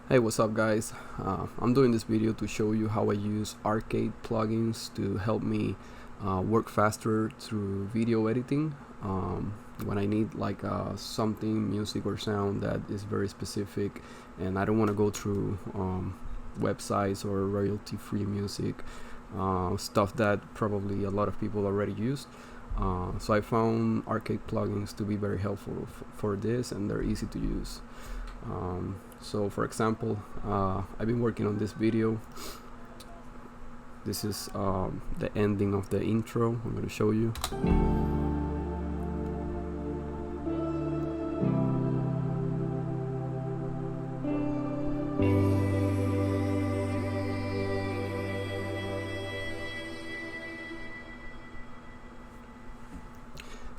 Hey, what's up guys? I'm doing this video to show you how I use Arcade plugins to help me work faster through video editing. When I need like something, music or sound that is very specific and I don't want to go through websites or royalty-free music, stuff that probably a lot of people already use. So I found Arcade plugins to be very helpful for this, and they're easy to use. So for example, I've been working on this video. This is the ending of the intro. I'm going to show you.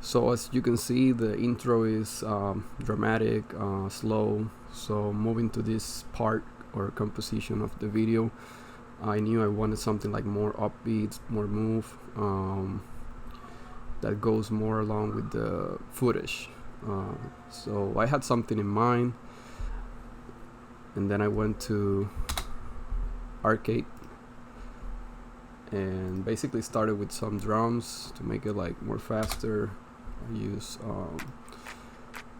So as you can see, the intro is dramatic, slow. So moving to this part or composition of the video, I knew I wanted something like more upbeat, more move, that goes more along with the footage. So I had something in mind, and then I went to Arcade and basically started with some drums to make it like more faster. I use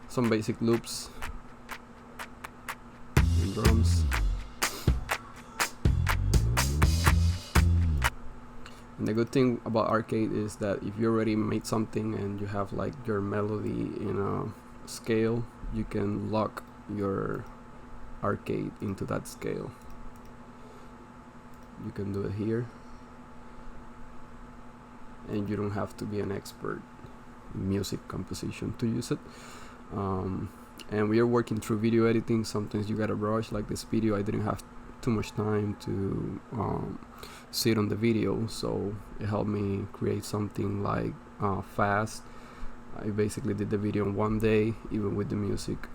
some basic loops and drums. And the good thing about Arcade is that if you already made something and you have like your melody in a scale, you can lock your Arcade into that scale. You can do it here, and you don't have to be an expert in music composition to use it. And we are working through video editing. Sometimes you gotta rush. Like this video, I didn't have too much time to sit on the video, so it helped me create something like fast. I basically did the video in one day, even with the music.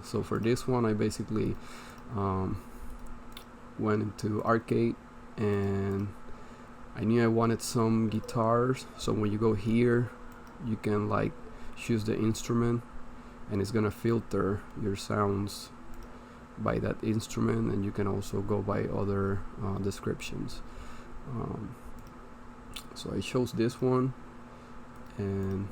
So for this one, I basically went into Arcade, and I knew I wanted some guitars. So when you go here, you can like choose the instrument, and it's gonna filter your sounds by that instrument, and you can also go by other descriptions. So I chose this one, and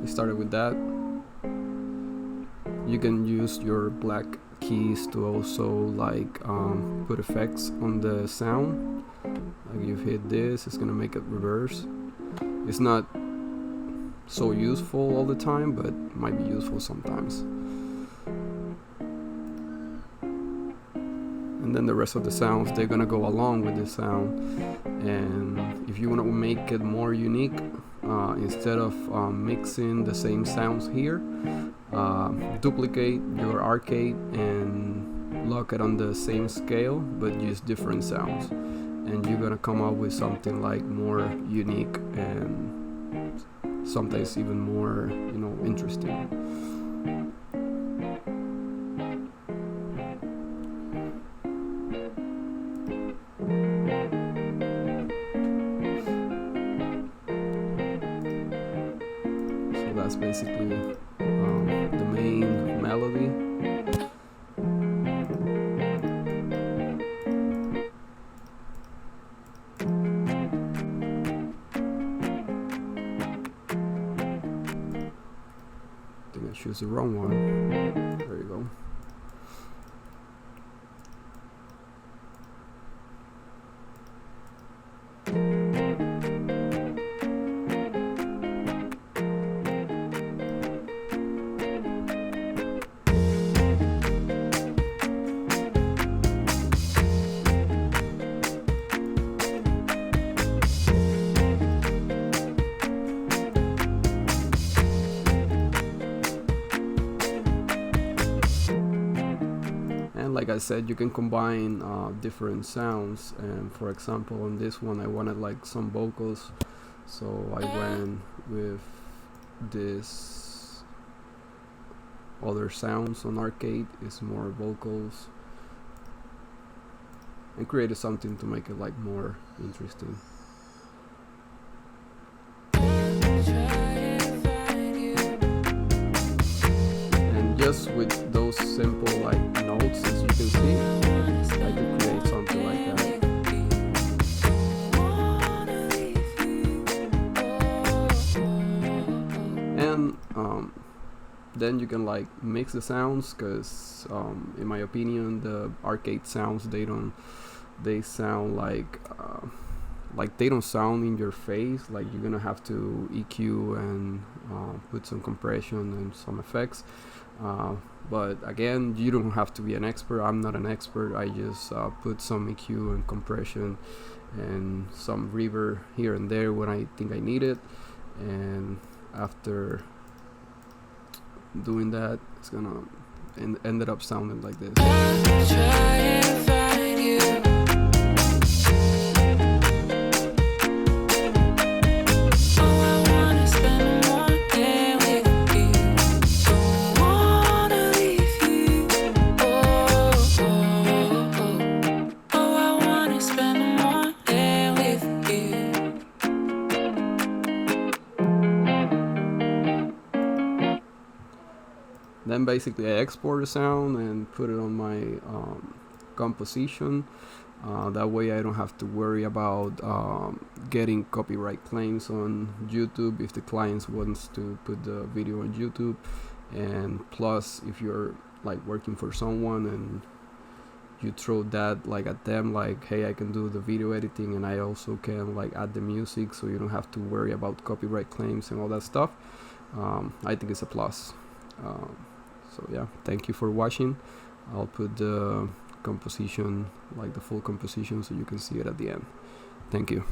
I started with that. You can use your black keys to also like put effects on the sound. Like you hit this, it's gonna make it reverse. It's not so useful all the time, but might be useful sometimes. And then the rest of the sounds, they're gonna go along with the sound. And if you want to make it more unique, instead of mixing the same sounds here, duplicate your Arcade and lock it on the same scale, but use different sounds, and you're gonna come up with something like more unique and sometimes even more, interesting. So that's basically the main melody. I think I choose the wrong one. There you go. And like I said, you can combine different sounds, and for example on this one I wanted like some vocals, so I went with this other sounds on Arcade. Is more vocals, and created something to make it like more interesting. And just with those simple like notes, as you can see, I could create something like that. And then you can like mix the sounds, because in my opinion the arcade sounds, they sound like they don't sound in your face. Like you're gonna have to EQ and put some compression and some effects, but again, you don't have to be an expert. I'm not an expert. I just put some EQ and compression and some reverb here and there when I think I need it, and after doing that, it's gonna ended up sounding like this. Then basically I export the sound and put it on my composition. That way I don't have to worry about getting copyright claims on YouTube if the client wants to put the video on YouTube. And plus, if you're like working for someone and you throw that like at them, like, hey, I can do the video editing and I also can like add the music, so you don't have to worry about copyright claims and all that stuff, I think it's a plus. So yeah, thank you for watching. I'll put the composition, like the full composition, so you can see it at the end. Thank you.